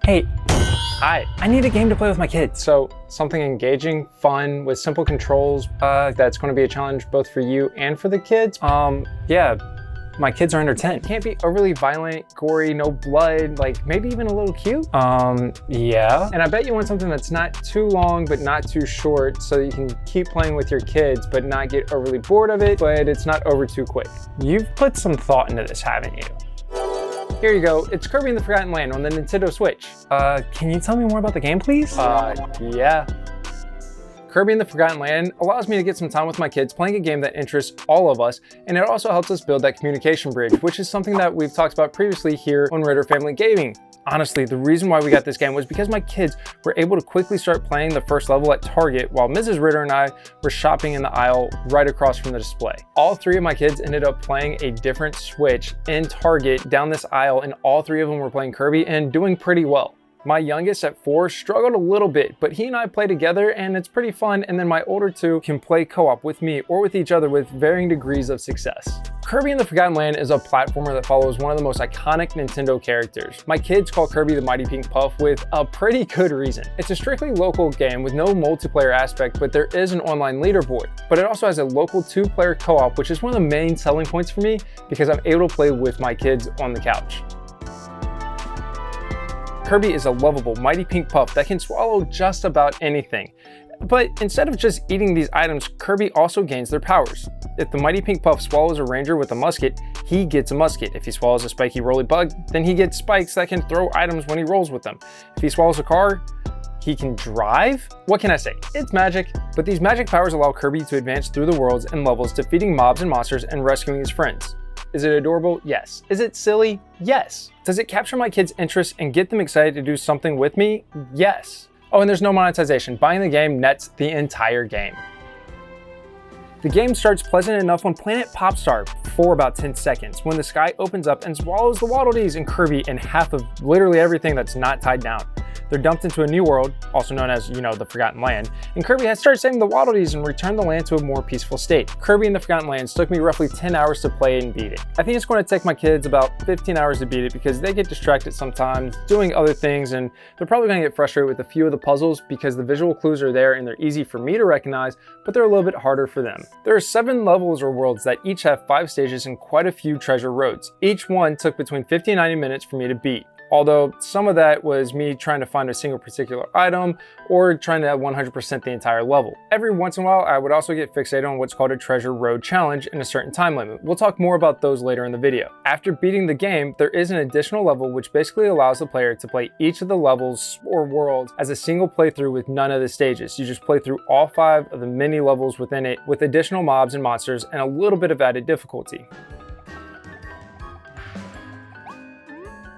Hey, Hi. I need a game to play with my kids. So something engaging, fun, with simple controls, that's going to be a challenge both for you and for the kids. Yeah, my kids are under 10. Can't be overly violent, gory, no blood, like maybe even a little cute. Yeah. And I bet you want something that's not too long, but not too short, so you can keep playing with your kids, but not get overly bored of it, but it's not over too quick. You've put some thought into this, haven't you? Here you go. It's Kirby in the Forgotten Land on the Nintendo Switch. Can you tell me more about the game, please? Yeah. Kirby in the Forgotten Land allows me to get some time with my kids playing a game that interests all of us, and it also helps us build that communication bridge, which is something that we've talked about previously here on Ridir Family Gaming. Honestly, the reason why we got this game was because my kids were able to quickly start playing the first level at Target while Mrs. Ritter and I were shopping in the aisle right across from the display. All three of my kids ended up playing a different Switch in Target down this aisle, and all three of them were playing Kirby and doing pretty well. My youngest at 4 struggled a little bit, but he and I play together and it's pretty fun, and then my older two can play co-op with me or with each other with varying degrees of success. Kirby in the Forgotten Land is a platformer that follows one of the most iconic Nintendo characters. My kids call Kirby the Mighty Pink Puff with a pretty good reason. It's a strictly local game with no multiplayer aspect, but there is an online leaderboard. But it also has a local 2-player co-op, which is one of the main selling points for me because I'm able to play with my kids on the couch. Kirby is a lovable, mighty pink puff that can swallow just about anything. But instead of just eating these items, Kirby also gains their powers. If the mighty pink puff swallows a ranger with a musket, he gets a musket. If he swallows a spiky roly bug, then he gets spikes that can throw items when he rolls with them. If he swallows a car, he can drive? What can I say? It's magic. But these magic powers allow Kirby to advance through the worlds and levels, defeating mobs and monsters and rescuing his friends. Is it adorable? Yes. Is it silly? Yes. Does it capture my kids' interest and get them excited to do something with me? Yes. Oh, and there's no monetization. Buying the game nets the entire game. The game starts pleasant enough on Planet Popstar for about 10 seconds when the sky opens up and swallows the Waddle Dees and Kirby and half of literally everything that's not tied down. They're dumped into a new world, also known as, the Forgotten Land, and Kirby has started saving the Waddle Dees and returned the land to a more peaceful state. Kirby in the Forgotten Lands took me roughly 10 hours to play and beat it. I think it's going to take my kids about 15 hours to beat it because they get distracted sometimes doing other things, and they're probably going to get frustrated with a few of the puzzles because the visual clues are there and they're easy for me to recognize, but they're a little bit harder for them. There are 7 levels or worlds that each have 5 stages and quite a few treasure roads. Each one took between 50 and 90 minutes for me to beat. Although some of that was me trying to find a single particular item or trying to 100% the entire level. Every once in a while, I would also get fixated on what's called a treasure road challenge in a certain time limit. We'll talk more about those later in the video. After beating the game, there is an additional level which basically allows the player to play each of the levels or worlds as a single playthrough with none of the stages. You just play through all 5 of the mini levels within it with additional mobs and monsters and a little bit of added difficulty.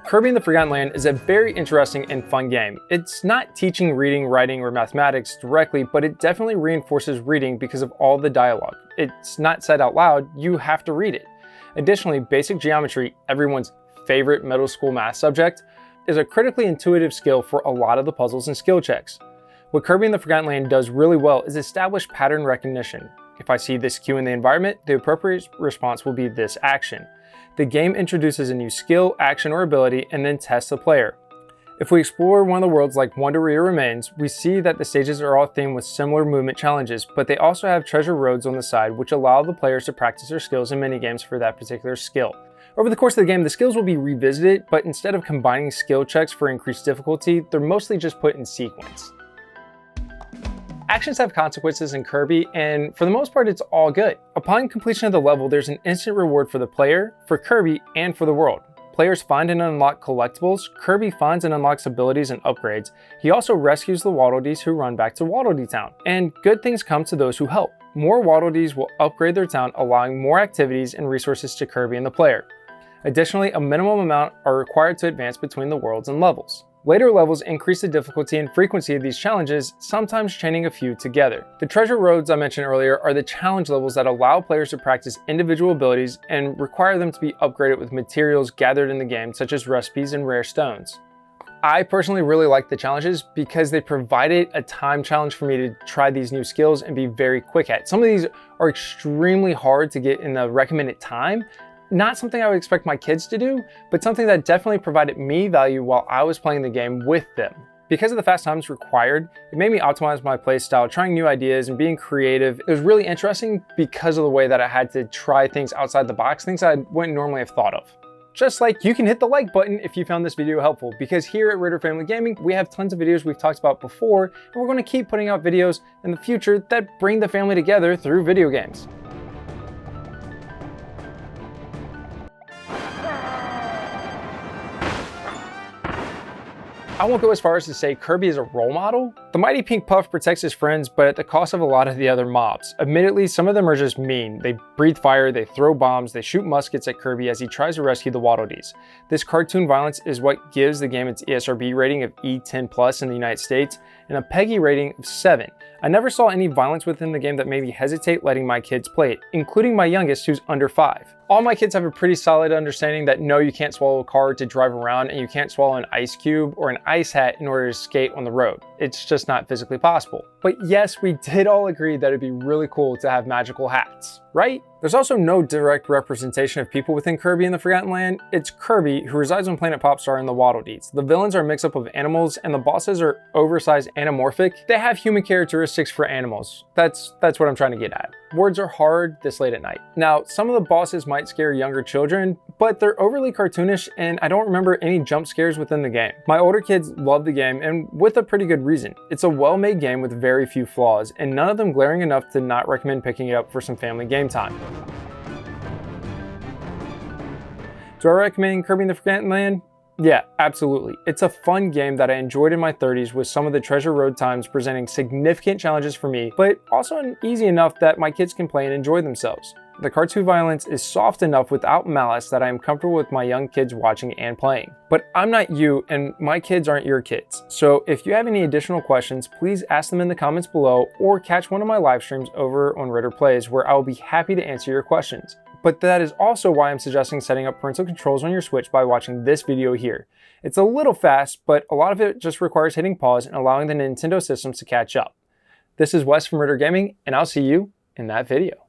Kirby in the Forgotten Land is a very interesting and fun game. It's not teaching reading, writing, or mathematics directly, but it definitely reinforces reading because of all the dialogue. It's not said out loud, you have to read it. Additionally, basic geometry, everyone's favorite middle school math subject, is a critically intuitive skill for a lot of the puzzles and skill checks. What Kirby in the Forgotten Land does really well is establish pattern recognition. If I see this cue in the environment, the appropriate response will be this action. The game introduces a new skill, action, or ability and then tests the player. If we explore one of the worlds like Wonderia Remains, we see that the stages are all themed with similar movement challenges, but they also have treasure roads on the side which allow the players to practice their skills and minigames for that particular skill. Over the course of the game, the skills will be revisited, but instead of combining skill checks for increased difficulty, they're mostly just put in sequence. Actions have consequences in Kirby, and for the most part, it's all good. Upon completion of the level, there's an instant reward for the player, for Kirby, and for the world. Players find and unlock collectibles, Kirby finds and unlocks abilities and upgrades. He also rescues the Waddle Dees who run back to Waddle Dee Town. And good things come to those who help. More Waddle Dees will upgrade their town, allowing more activities and resources to Kirby and the player. Additionally, a minimum amount are required to advance between the worlds and levels. Later levels increase the difficulty and frequency of these challenges, sometimes chaining a few together. The treasure roads I mentioned earlier are the challenge levels that allow players to practice individual abilities and require them to be upgraded with materials gathered in the game, such as recipes and rare stones. I personally really like the challenges because they provided a time challenge for me to try these new skills and be very quick at. Some of these are extremely hard to get in the recommended time. Not something I would expect my kids to do, but something that definitely provided me value while I was playing the game with them. Because of the fast times required, it made me optimize my playstyle, trying new ideas and being creative. It was really interesting because of the way that I had to try things outside the box, things I wouldn't normally have thought of. Just like you can hit the like button if you found this video helpful, because here at Ridir Family Gaming, we have tons of videos we've talked about before, and we're going to keep putting out videos in the future that bring the family together through video games. I won't go as far as to say Kirby is a role model. The Mighty Pink Puff protects his friends, but at the cost of a lot of the other mobs. Admittedly, some of them are just mean. They breathe fire, they throw bombs, they shoot muskets at Kirby as he tries to rescue the Waddle Dees. This cartoon violence is what gives the game its ESRB rating of E10+ in the United States and a PEGI rating of 7. I never saw any violence within the game that made me hesitate letting my kids play it, including my youngest who's under 5. All my kids have a pretty solid understanding that no, you can't swallow a car to drive around, and you can't swallow an ice cube or an ice hat in order to skate on the road. It's just not physically possible. But yes, we did all agree that it'd be really cool to have magical hats, right? There's also no direct representation of people within Kirby in the Forgotten Land. It's Kirby, who resides on Planet Popstar, and the Waddle Dees. The villains are a mix-up of animals, and the bosses are oversized anamorphic. They have human characteristics for animals. That's what I'm trying to get at. Words are hard this late at night. Now, some of the bosses might scare younger children, but they're overly cartoonish, and I don't remember any jump scares within the game. My older kids love the game, and with a pretty good reason. It's a well-made game with very few flaws, and none of them glaring enough to not recommend picking it up for some family game time. Do I recommend Kirby in the Forgotten Land? Yeah, absolutely. It's a fun game that I enjoyed in my 30s, with some of the Treasure Road times presenting significant challenges for me, but also easy enough that my kids can play and enjoy themselves. The cartoon violence is soft enough without malice that I am comfortable with my young kids watching and playing. But I'm not you, and my kids aren't your kids. So if you have any additional questions, please ask them in the comments below, or catch one of my live streams over on Ridir Plays, where I will be happy to answer your questions. But that is also why I'm suggesting setting up parental controls on your Switch by watching this video here. It's a little fast, but a lot of it just requires hitting pause and allowing the Nintendo systems to catch up. This is Wes from Ridir Gaming, and I'll see you in that video.